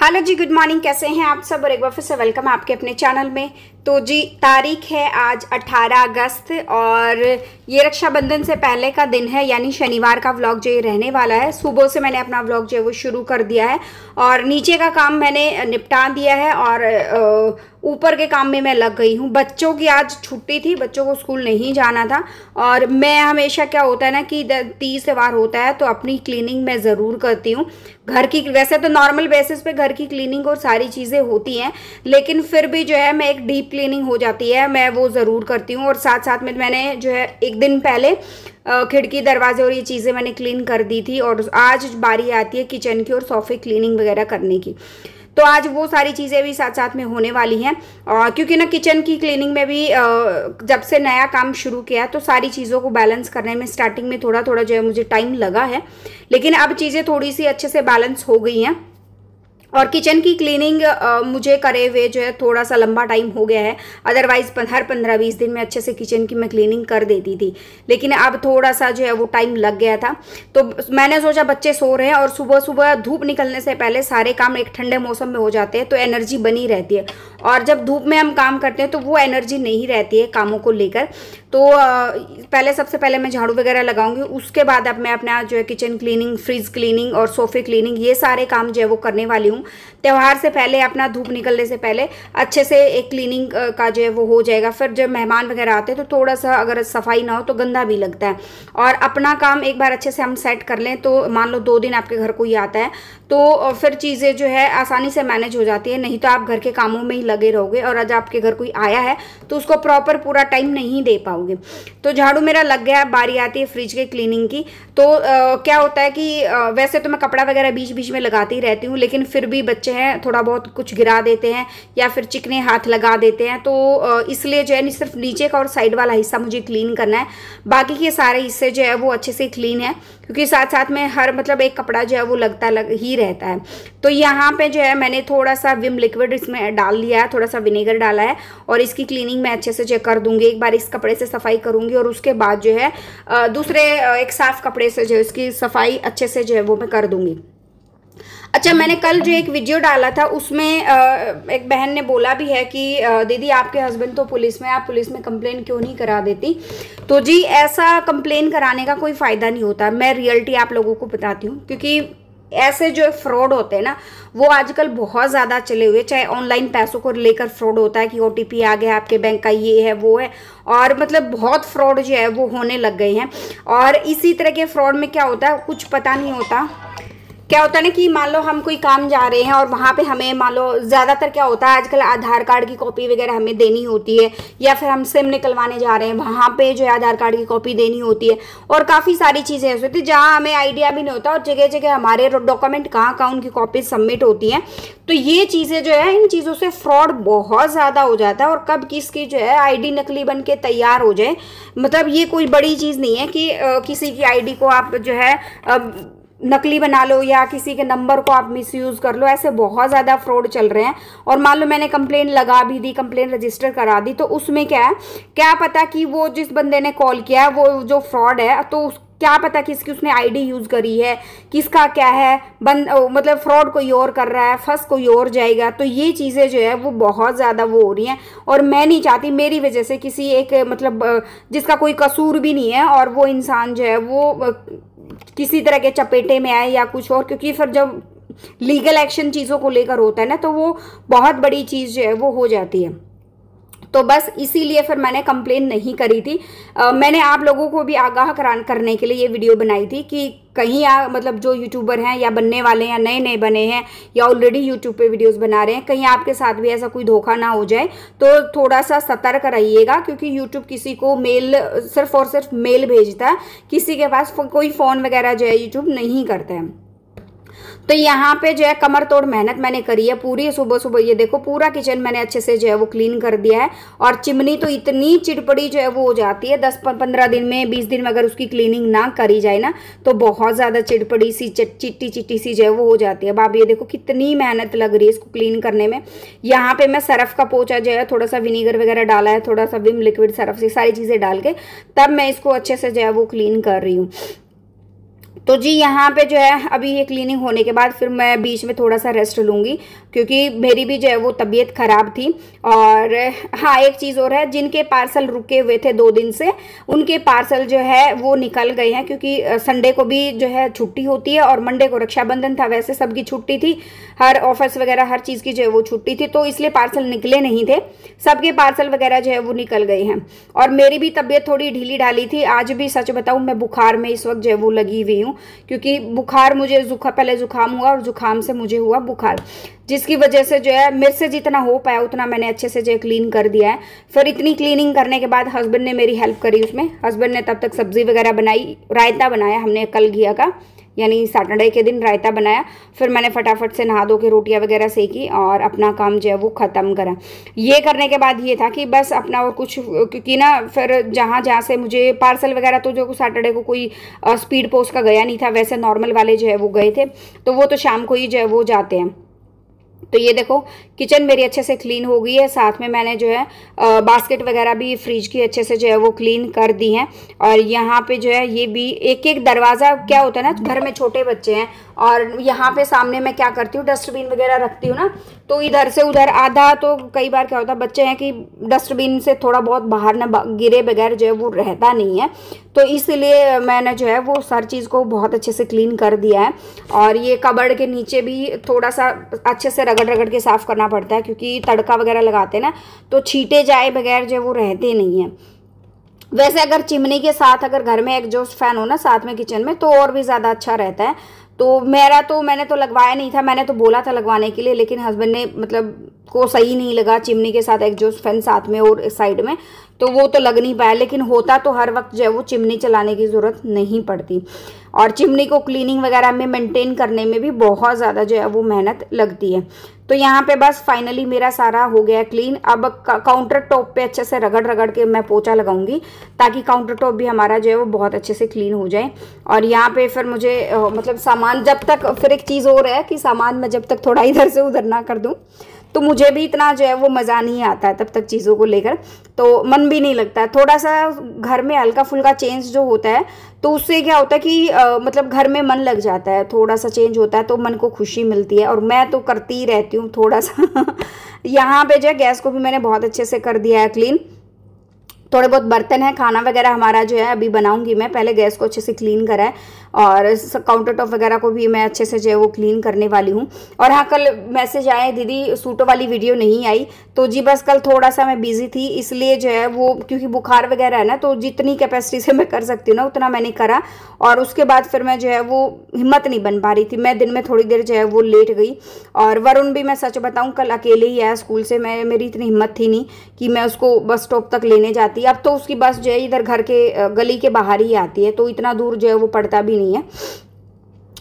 Hello जी, good morning. कैसे हैं आप सब? और एक बार फिर से वेलकम है आपके अपने चैनल में। तो जी, तारीख है आज 18 अगस्त और ये रक्षाबंधन से पहले का दिन है, यानी शनिवार का व्लॉग जो ये रहने वाला है। सुबह से मैंने अपना व्लॉग जो है वो शुरू कर दिया है और नीचे का काम मैंने निपटा दिया है और ऊपर के काम में मैं लग गई हूँ। बच्चों की आज छुट्टी थी, बच्चों को स्कूल नहीं जाना था और मैं हमेशा क्या होता है ना कि 30 त्योहार होता है तो अपनी क्लीनिंग मैं ज़रूर करती हूँ घर की। वैसे तो नॉर्मल बेसिस पे घर की क्लीनिंग और सारी चीज़ें होती हैं, लेकिन फिर भी जो है मैं एक डीप क्लीनिंग हो जाती है, मैं वो ज़रूर करती हूँ। और साथ साथ में मैंने जो है एक दिन पहले खिड़की दरवाजे और ये चीज़ें मैंने क्लीन कर दी थी और आज बारी आती है किचन की और सोफे क्लीनिंग वगैरह करने की। तो आज वो सारी चीज़ें भी साथ साथ में होने वाली हैं क्योंकि ना किचन की क्लीनिंग में भी जब से नया काम शुरू किया तो सारी चीज़ों को बैलेंस करने में स्टार्टिंग में थोड़ा थोड़ा जो है मुझे टाइम लगा है, लेकिन अब चीज़ें थोड़ी सी अच्छे से बैलेंस हो गई हैं। और किचन की क्लीनिंग मुझे करे हुए जो है थोड़ा सा लंबा टाइम हो गया है। अदरवाइज़ हर 15-20 दिन में अच्छे से किचन की मैं क्लीनिंग कर देती थी, लेकिन अब थोड़ा सा जो है वो टाइम लग गया था। तो मैंने सोचा बच्चे सो रहे हैं और सुबह सुबह धूप निकलने से पहले सारे काम एक ठंडे मौसम में हो जाते हैं तो एनर्जी बनी रहती है, और जब धूप में हम काम करते हैं तो वो एनर्जी नहीं रहती है कामों को लेकर। तो सबसे पहले मैं झाड़ू वगैरह लगाऊंगी, उसके बाद अब मैं अपना जो है किचन क्लीनिंग, फ्रिज क्लीनिंग और सोफे क्लीनिंग ये सारे काम जो है वो करने वाली हूँ। त्यौहार से पहले, अपना धूप निकलने से पहले अच्छे से एक क्लीनिंग का जो है वो हो जाएगा। फिर जब मेहमान वगैरह आते हैं तो थोड़ा सा अगर सफाई ना हो तो गंदा भी लगता है, और अपना काम एक बार अच्छे से हम सेट कर लें तो मान लो 2 दिन आपके घर कोई आता है तो फिर चीज़ें जो है आसानी से मैनेज हो जाती है। नहीं तो आप घर के कामों में ही लगे रहोगे और आज आपके घर कोई आया है तो उसको प्रॉपर पूरा टाइम नहीं दे पाओगे। तो झाड़ू मेरा लग गया, बारी आती है फ्रिज के क्लीनिंग की। तो क्या होता है कि वैसे तो मैं कपड़ा वगैरह बीच बीच में लगाती रहती हूँ, लेकिन फिर भी बच्चे हैं थोड़ा बहुत कुछ गिरा देते हैं या फिर चिकने हाथ लगा देते हैं, तो इसलिए जो है सिर्फ नीचे का और साइड वाला हिस्सा मुझे क्लीन करना है। बाकी के सारे हिस्से जो है वो अच्छे से क्लीन है, क्योंकि साथ साथ में हर एक कपड़ा जो है वो ही रहता है। तो यहाँ पे जो है मैंने थोड़ा सा विम लिक्विड इसमें डाल लिया है, थोड़ा सा विनेगर डाला है और इसकी क्लीनिंग मैं अच्छे से चेक कर दूंगी। एक बार इस कपड़े से सफाई करूंगी और उसके बाद जो है दूसरे एक साफ कपड़े से जो है इसकी सफाई अच्छे से जो है वो मैं कर दूंगी। अच्छा, मैंने कल जो एक वीडियो डाला था उसमें एक बहन ने बोला भी है कि दीदी आपके हस्बैंड तो पुलिस में, आप पुलिस में कंप्लेन क्यों नहीं करा देती? तो जी, ऐसा कंप्लेन कराने का कोई फ़ायदा नहीं होता। मैं रियलिटी आप लोगों को बताती हूँ, क्योंकि ऐसे जो फ्रॉड होते हैं ना वो आजकल बहुत ज़्यादा चले हुए। चाहे ऑनलाइन पैसों को लेकर फ्रॉड होता है कि OTP आ गया आपके बैंक का, ये है वो है, और बहुत फ्रॉड जो है वो होने लग गए हैं। और इसी तरह के फ्रॉड में क्या होता है, कुछ पता नहीं होता। क्या होता है ना कि मान लो हम कोई काम जा रहे हैं और वहाँ पे हमें मान लो ज़्यादातर क्या होता है आजकल आधार कार्ड की कॉपी वगैरह हमें देनी होती है, या फिर हम सिम निकलवाने जा रहे हैं वहाँ पे जो है आधार कार्ड की कॉपी देनी होती है, और काफ़ी सारी चीज़ें ऐसी होती है जहाँ हमें आइडिया भी नहीं होता और जगह जगह हमारे डॉक्यूमेंट कहाँ उनकी कॉपी सबमिट होती हैं। तो ये चीज़ें जो है, इन चीज़ों से फ्रॉड बहुत ज़्यादा हो जाता है और कब किसकी जो है ID नकली बन के तैयार हो जाए। ये कोई बड़ी चीज़ नहीं है कि किसी की ID को आप जो है नकली बना लो या किसी के नंबर को आप मिसयूज़ कर लो। ऐसे बहुत ज़्यादा फ्रॉड चल रहे हैं। और मान लो मैंने कंप्लेन लगा भी दी, कंप्लेन रजिस्टर करा दी, तो उसमें क्या है, क्या पता कि वो जिस बंदे ने कॉल किया है वो जो फ्रॉड है, तो क्या पता किसकी उसने ID यूज़ करी है, किसका क्या है, फ्रॉड कोई और कर रहा है, फंस कोई और जाएगा। तो ये चीज़ें जो है वो बहुत ज़्यादा वो हो रही हैं और मैं नहीं चाहती मेरी वजह से किसी एक जिसका कोई कसूर भी नहीं है और वो इंसान जो है वो किसी तरह के चपेटे में आए या कुछ और, क्योंकि फिर जब लीगल एक्शन चीज़ों को लेकर होता है ना तो वो बहुत बड़ी चीज़ जो है वो हो जाती है। तो बस इसीलिए फिर मैंने कंप्लेन नहीं करी थी। मैंने आप लोगों को भी आगाह करने के लिए ये वीडियो बनाई थी कि कहीं जो यूट्यूबर हैं या बनने वाले हैं, नए नए बने हैं या ऑलरेडी यूट्यूब पे वीडियोस बना रहे हैं, कहीं आपके साथ भी ऐसा कोई धोखा ना हो जाए। तो थोड़ा सा सतर्क रहिएगा, क्योंकि यूट्यूब किसी को मेल सिर्फ और सिर्फ मेल भेजता है, किसी के पास कोई फ़ोन वगैरह जो है यूट्यूब नहीं करता है। तो यहाँ पे जो है कमर तोड़ मेहनत मैंने करी है पूरी। सुबह सुबह ये देखो पूरा किचन मैंने अच्छे से जो है वो क्लीन कर दिया है, और चिमनी तो इतनी चिड़पड़ी जो है वो हो जाती है 10-15 दिन में, 20 दिन में अगर उसकी क्लीनिंग ना करी जाए ना तो बहुत ज़्यादा चिड़पड़ी सी चिट्टी सी जो है वो हो जाती है। अब आप ये देखो कितनी मेहनत लग रही है इसको क्लीन करने में। यहाँ पे मैं सरफ का पोछा जो है, थोड़ा सा विनीगर वगैरह डाला है, थोड़ा सा विम लिक्विड, सरफ से सारी चीज़ें डाल के तब मैं इसको अच्छे से जो है वो क्लीन कर रही हूँ। तो जी यहाँ पे जो है अभी ये क्लीनिंग होने के बाद फिर मैं बीच में थोड़ा सा रेस्ट लूँगी, क्योंकि मेरी भी जो है वो तबीयत ख़राब थी। और हाँ, एक चीज़ और है, जिनके पार्सल रुके हुए थे 2 दिन से, उनके पार्सल जो है वो निकल गए हैं, क्योंकि संडे को भी जो है छुट्टी होती है और मंडे को रक्षाबंधन था, वैसे सबकी छुट्टी थी, हर ऑफिस वगैरह हर चीज़ की जो है वो छुट्टी थी, तो इसलिए पार्सल निकले नहीं थे। सबके पार्सल वगैरह जो है वो निकल गए हैं। और मेरी भी तबीयत थोड़ी ढीली ढाली थी, आज भी सच बताऊँ मैं बुखार में इस वक्त जो है वो लगी हुई हूँ, क्योंकि बुखार मुझे पहले जुकाम हुआ और जुकाम से मुझे हुआ बुखार, जिसकी वजह से जो है मेरे से जितना हो पाया उतना मैंने अच्छे से जो क्लीन कर दिया है। फिर इतनी क्लीनिंग करने के बाद हस्बैंड ने मेरी हेल्प करी उसमें। हस्बैंड ने तब तक सब्जी वगैरह बनाई, रायता बनाया हमने कल घिया का, यानी सैटरडे के दिन रायता बनाया। फिर मैंने फटाफट से नहा धो के रोटियां वगैरह सेकी और अपना काम जो है वो ख़त्म करा। ये करने के बाद ये था कि बस अपना और कुछ, क्योंकि ना फिर जहाँ से मुझे पार्सल वगैरह तो जो सैटरडे को कोई स्पीड पोस्ट का गया नहीं था, वैसे नॉर्मल वाले जो है वो गए थे, तो वो तो शाम को ही जो है वो जाते हैं। तो ये देखो किचन मेरी अच्छे से क्लीन हो गई है, साथ में मैंने जो है बास्केट वगैरह भी फ्रिज की अच्छे से जो है वो क्लीन कर दी हैं। और यहाँ पे जो है ये भी एक एक दरवाज़ा, क्या होता है ना, घर में छोटे बच्चे हैं और यहाँ पे सामने मैं क्या करती हूँ, डस्टबिन वगैरह रखती हूँ ना, तो इधर से उधर आधा, तो कई बार क्या होता है बच्चे हैं कि डस्टबिन से थोड़ा बहुत बाहर ना गिरे बगैर जो है वो रहता नहीं है, तो इसलिए मैंने जो है वो हर चीज़ को बहुत अच्छे से क्लीन कर दिया है। और ये कबर्ड के नीचे भी थोड़ा सा अच्छे से रगड़ रगड़ के साफ़ करना पड़ता है, क्योंकि तड़का वगैरह लगाते हैं ना, तो छींटे जाए बगैर जो है वो रहते नहीं हैं। वैसे अगर चिमनी के साथ अगर घर में एग्जॉस्ट फैन हो ना साथ में किचन में, तो और भी ज़्यादा अच्छा रहता है। तो मैंने तो लगवाया नहीं था, मैंने तो बोला था लगवाने के लिए, लेकिन हस्बैंड ने मतलब को सही नहीं लगा चिमनी के साथ एग्जॉस्ट फैन साथ में और साइड में, तो वो तो लग नहीं पाया। लेकिन होता तो हर वक्त जो है वो चिमनी चलाने की ज़रूरत नहीं पड़ती। और चिमनी को क्लीनिंग वगैरह में मेंटेन करने में भी बहुत ज़्यादा जो है वो मेहनत लगती है। तो यहाँ पे बस फाइनली मेरा सारा हो गया क्लीन। अब काउंटर टॉप पे अच्छे से रगड़ रगड़ के मैं पोछा लगाऊंगी, ताकि काउंटर टॉप भी हमारा जो है वो बहुत अच्छे से क्लीन हो जाए। और यहाँ पे फिर मुझे मतलब सामान जब तक, फिर एक चीज़ और है कि सामान मैं जब तक थोड़ा इधर से उधर ना कर दूँ, तो मुझे भी इतना जो है वो मज़ा नहीं आता है तब तक चीज़ों को लेकर, तो मन भी नहीं लगता है। थोड़ा सा घर में हल्का फुल्का चेंज जो होता है, तो उससे क्या होता है कि मतलब घर में मन लग जाता है, थोड़ा सा चेंज होता है तो मन को खुशी मिलती है, और मैं तो करती ही रहती हूँ थोड़ा सा यहाँ पे जो है गैस को भी मैंने बहुत अच्छे से कर दिया है क्लीन। थोड़े बहुत बर्तन है, खाना वगैरह हमारा जो है अभी बनाऊंगी मैं, पहले गैस को अच्छे से क्लीन करा है, और काउंटर टॉप वगैरह को भी मैं अच्छे से जो है वो क्लीन करने वाली हूँ। और हाँ, कल मैसेज आए दीदी सूटों वाली वीडियो नहीं आई, तो जी बस कल थोड़ा सा मैं बिजी थी, इसलिए जो है वो, क्योंकि बुखार वगैरह है ना, तो जितनी कैपेसिटी से मैं कर सकती हूँ ना उतना मैंने करा। और उसके बाद फिर मैं जो है वो हिम्मत नहीं बन पा रही थी, मैं दिन में थोड़ी देर जो है वो लेट गई। और वरुण भी मैं सच बताऊँ कल अकेले ही आया स्कूल से, मेरी इतनी हिम्मत थी नहीं कि मैं उसको बस स्टॉप तक लेने जाती। अब तो उसकी बस जो है इधर घर के गली के बाहर ही आती है, तो इतना दूर जो है वो पड़ता भी नहीं है।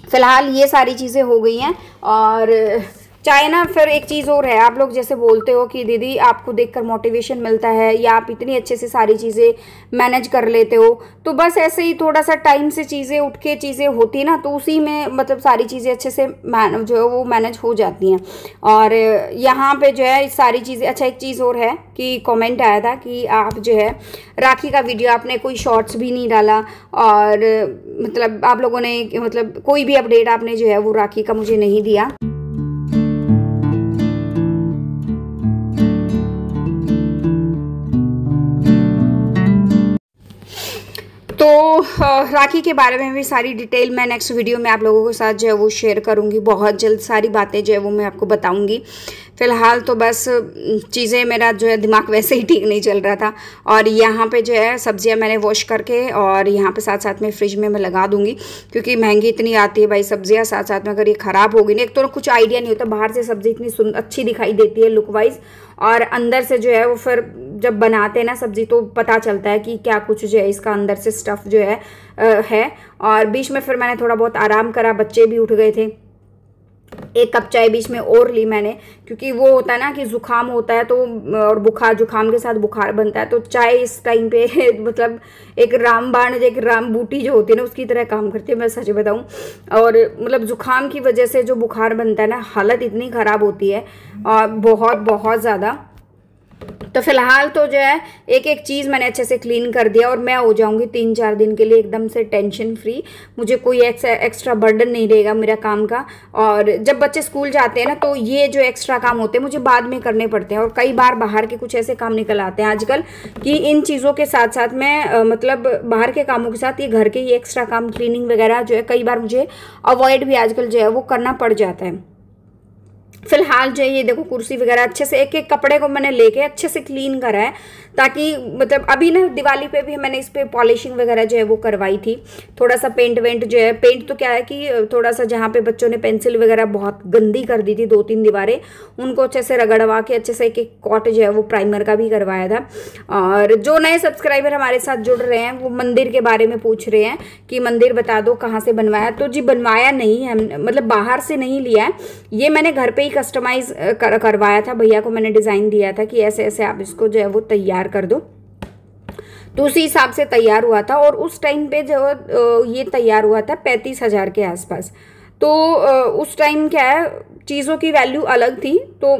फिलहाल ये सारी चीज़ें हो गई हैं। और चाहे ना, फिर एक चीज़ और है, आप लोग जैसे बोलते हो कि दीदी आपको देखकर मोटिवेशन मिलता है, या आप इतनी अच्छे से सारी चीज़ें मैनेज कर लेते हो, तो बस ऐसे ही थोड़ा सा टाइम से चीज़ें उठ के चीज़ें होती ना, तो उसी में मतलब सारी चीज़ें अच्छे से जो है वो मैनेज हो जाती हैं। और यहाँ पे जो है सारी चीज़ें, अच्छा एक चीज़ और है कि कमेंट आया था कि आप जो है राखी का वीडियो आपने कोई शॉर्ट्स भी नहीं डाला, और मतलब आप लोगों ने मतलब कोई भी अपडेट आपने जो है वो राखी का मुझे नहीं दिया। तो राखी के बारे में भी सारी डिटेल मैं नेक्स्ट वीडियो में आप लोगों के साथ जो है वो शेयर करूंगी, बहुत जल्द सारी बातें जो है वो मैं आपको बताऊंगी। फ़िलहाल तो बस चीज़ें, मेरा जो है दिमाग वैसे ही ठीक नहीं चल रहा था। और यहाँ पे जो है सब्जियाँ मैंने वॉश करके और यहाँ पे साथ साथ में फ्रिज में मैं लगा दूँगी, क्योंकि महंगी इतनी आती है भाई सब्जियाँ, साथ साथ में अगर ये ख़राब होगी ना, एक तो कुछ आइडिया नहीं होता, बाहर से सब्ज़ी इतनी अच्छी दिखाई देती है लुक वाइज, और अंदर से जो है वो फिर जब बनाते हैं ना सब्ज़ी तो पता चलता है कि क्या कुछ जो है इसका अंदर से स्टफ़ जो है। और बीच में फिर मैंने थोड़ा बहुत आराम करा, बच्चे भी उठ गए थे, एक कप चाय बीच में और ली मैंने, क्योंकि वो होता है ना कि ज़ुकाम होता है तो, और बुखार, जुकाम के साथ बुखार बनता है, तो चाय इस टाइम पे मतलब एक रामबाण, एक राम बूटी जो होती है ना उसकी तरह काम करती है, मैं सच बताऊं। और मतलब ज़ुकाम की वजह से जो बुखार बनता है ना, हालत इतनी ख़राब होती है और बहुत बहुत ज़्यादा। तो फिलहाल तो जो है एक एक चीज़ मैंने अच्छे से क्लीन कर दिया और मैं हो जाऊंगी 3-4 दिन के लिए एकदम से टेंशन फ्री। मुझे कोई एक्स्ट्रा बर्डन नहीं रहेगा मेरा काम का। और जब बच्चे स्कूल जाते हैं ना तो ये जो एक्स्ट्रा काम होते हैं मुझे बाद में करने पड़ते हैं, और कई बार बाहर के कुछ ऐसे काम निकल आते हैं आजकल कि इन चीज़ों के साथ साथ मैं मतलब बाहर के कामों के साथ ये घर के ये एक्स्ट्रा काम क्लीनिंग वगैरह जो है कई बार मुझे अवॉइड भी आजकल जो है वो करना पड़ जाता है। फिलहाल जो है ये देखो कुर्सी वगैरह अच्छे से एक एक कपड़े को मैंने लेके अच्छे से क्लीन करा है, ताकि मतलब अभी ना दिवाली पे भी मैंने इस पे पॉलिशिंग वगैरह जो है वो करवाई थी। थोड़ा सा पेंट वेंट जो है, पेंट तो क्या है कि थोड़ा सा जहाँ पे बच्चों ने पेंसिल वगैरह बहुत गंदी कर दी थी 2-3 दीवारें, उनको अच्छे से रगड़वा के अच्छे से एक एक कॉट जो है वो प्राइमर का भी करवाया था। और जो नए सब्सक्राइबर हमारे साथ जुड़ रहे हैं वो मंदिर के बारे में पूछ रहे हैं कि मंदिर बता दो कहाँ से बनवाया। तो जी बनवाया नहीं है, मतलब बाहर से नहीं लिया है, ये मैंने घर पे ही कस्टमाइज करवाया था। भैया को मैंने डिज़ाइन दिया था कि ऐसे ऐसे आप इसको जो है वो तैयार कर दो, तो उसी हिसाब से तैयार हुआ था। और उस टाइम पे जो ये तैयार हुआ था 35,000 के आसपास। तो उस टाइम क्या है चीज़ों की वैल्यू अलग थी, तो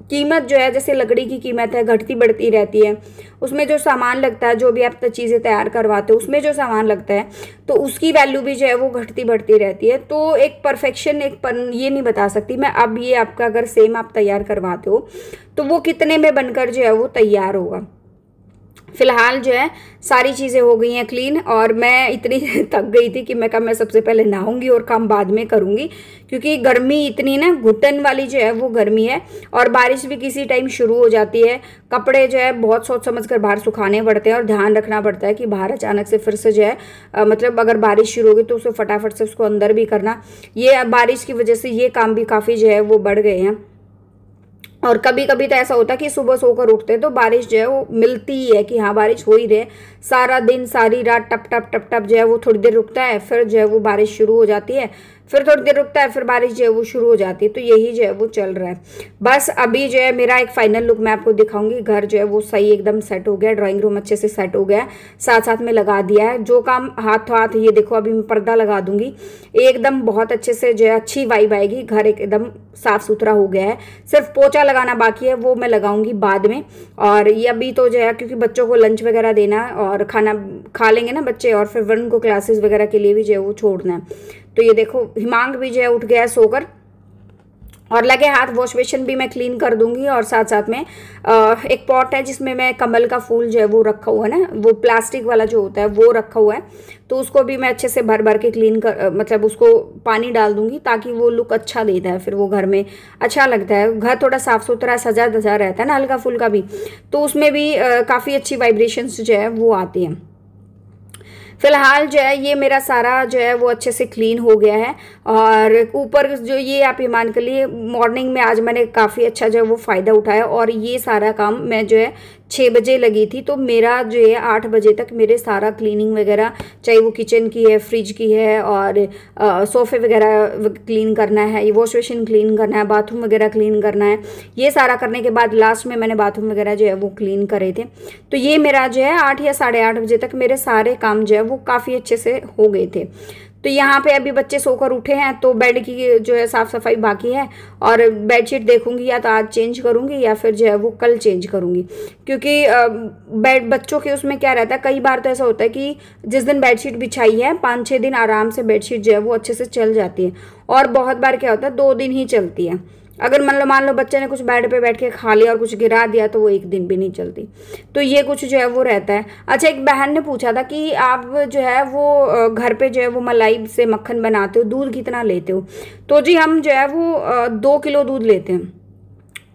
कीमत जो है जैसे लकड़ी की कीमत है घटती बढ़ती रहती है, उसमें जो सामान लगता है, जो भी आप चीज़ें तैयार करवाते हो उसमें जो सामान लगता है तो उसकी वैल्यू भी जो है वो घटती बढ़ती रहती है। तो एक परफेक्शन ये नहीं बता सकती मैं। अब ये आपका अगर सेम आप तैयार करवाते हो तो वो कितने में बनकर जो है वो तैयार होगा। फिलहाल जो है सारी चीज़ें हो गई हैं क्लीन, और मैं इतनी थक गई थी कि मैं सबसे पहले नहाऊंगी और काम बाद में करूंगी, क्योंकि गर्मी इतनी ना घुटन वाली जो है वो गर्मी है, और बारिश भी किसी टाइम शुरू हो जाती है। कपड़े जो है बहुत सोच समझ कर बाहर सुखाने पड़ते हैं, और ध्यान रखना पड़ता है कि बाहर अचानक से फिर से जो है मतलब अगर बारिश शुरू होगी तो उसे फटाफट से उसको अंदर भी करना। ये बारिश की वजह से ये काम भी काफ़ी जो है वो बढ़ गए हैं। और कभी कभी तो ऐसा होता है कि सुबह सोकर उठते तो बारिश जो है वो मिलती ही है कि हाँ बारिश हो ही रहे, सारा दिन सारी रात टप टप टप टप जो है वो थोड़ी देर रुकता है, फिर जो है वो बारिश शुरू हो जाती है, फिर थोड़ी देर रुकता है, फिर बारिश जो है वो शुरू हो जाती है। तो यही जो है वो चल रहा है। बस अभी जो है मेरा एक फाइनल लुक मैं आपको दिखाऊंगी। घर जो है वो सही एकदम सेट हो गया, ड्राइंग रूम अच्छे से सेट हो गया, साथ साथ में लगा दिया है जो काम हाथ हाथ। ये देखो अभी मैं पर्दा लगा दूंगी, एकदम बहुत अच्छे से जो है अच्छी वाइब आएगी। घर एकदम साफ सुथरा हो गया है, सिर्फ पोछा लगाना बाकी है, वो मैं लगाऊंगी बाद में। और ये अभी तो जो है क्योंकि बच्चों को लंच वगैरह देना और खाना खा लेंगे ना बच्चे, और फिर वरुण को क्लासेस वगैरह के लिए भी जो है वो छोड़ना है। तो ये देखो हिमांग भी जो है उठ गया है सोकर, और लगे हाथ वॉश बेसिन भी मैं क्लीन कर दूंगी। और साथ साथ में एक पॉट है जिसमें मैं कमल का फूल जो है वो रखा हुआ है ना, वो प्लास्टिक वाला जो होता है वो रखा हुआ है, तो उसको भी मैं अच्छे से भर भर के क्लीन कर मतलब उसको पानी डाल दूंगी, ताकि वो लुक अच्छा देता है, फिर वो घर में अच्छा लगता है। घर थोड़ा साफ सुथरा सजा धजा रहता है ना हल्का फुल्का भी, तो उसमें भी काफ़ी अच्छी वाइब्रेशंस जो है वो आती हैं। फिलहाल जो है ये मेरा सारा जो है वो अच्छे से क्लीन हो गया है। और ऊपर जो ये आप ये मान कर लिए मॉर्निंग में आज मैंने काफ़ी अच्छा जो है वो फ़ायदा उठाया, और ये सारा काम मैं जो है 6 बजे लगी थी, तो मेरा जो है 8 बजे तक मेरे सारा क्लीनिंग वगैरह, चाहे वो किचन की है, फ्रिज की है, और सोफ़े वगैरह क्लीन करना है, ये वॉश बेसिन क्लीन करना है, बाथरूम वगैरह क्लीन करना है, ये सारा करने के बाद लास्ट में मैंने बाथरूम वगैरह जो है वो क्लीन करे थे। तो ये मेरा जो है 8 या 8:30 बजे तक मेरे सारे काम जो है वो काफ़ी अच्छे से हो गए थे। तो यहाँ पे अभी बच्चे सोकर उठे हैं, तो बेड की जो है साफ़ सफाई बाकी है, और बेडशीट देखूंगी या तो आज चेंज करूंगी या फिर जो है वो कल चेंज करूंगी, क्योंकि बेड बच्चों के उसमें क्या रहता है, कई बार तो ऐसा होता है कि जिस दिन बेडशीट बिछाई है 5-6 दिन आराम से बेडशीट जो है वो अच्छे से चल जाती है, और बहुत बार क्या होता है 2 दिन ही चलती है। अगर मान लो बच्चे ने कुछ बेड पे बैठ के खा लिया और कुछ गिरा दिया तो वो 1 दिन भी नहीं चलती, तो ये कुछ जो है वो रहता है। अच्छा, एक बहन ने पूछा था कि आप जो है वो घर पे जो है वो मलाई से मक्खन बनाते हो, दूध कितना लेते हो? तो जी हम जो है वो 2 किलो दूध लेते हैं,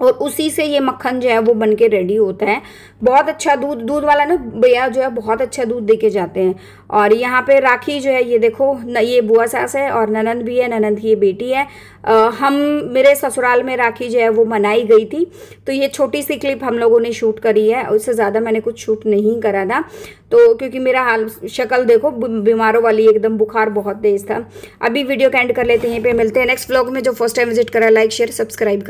और उसी से ये मक्खन जो है वो बन के रेडी होता है। बहुत अच्छा दूध वाला ना भैया जो है बहुत अच्छा दूध दे के जाते हैं। और यहाँ पे राखी जो है ये देखो ये बुआ सास है, और ननंद भी है, ननंद की ये बेटी है। हम मेरे ससुराल में राखी जो है वो मनाई गई थी, तो ये छोटी सी क्लिप हम लोगों ने शूट करी है, उससे ज़्यादा मैंने कुछ शूट नहीं करा था। तो क्योंकि मेरा हाल शक्ल देखो बीमारों वाली, एकदम बुखार बहुत तेज था। अभी वीडियो का एंड कर लेते हैं, यहीं पे मिलते हैं नेक्स्ट व्लॉग में। जो फर्स्ट टाइम विजिट करा लाइक शेयर सब्सक्राइब कर।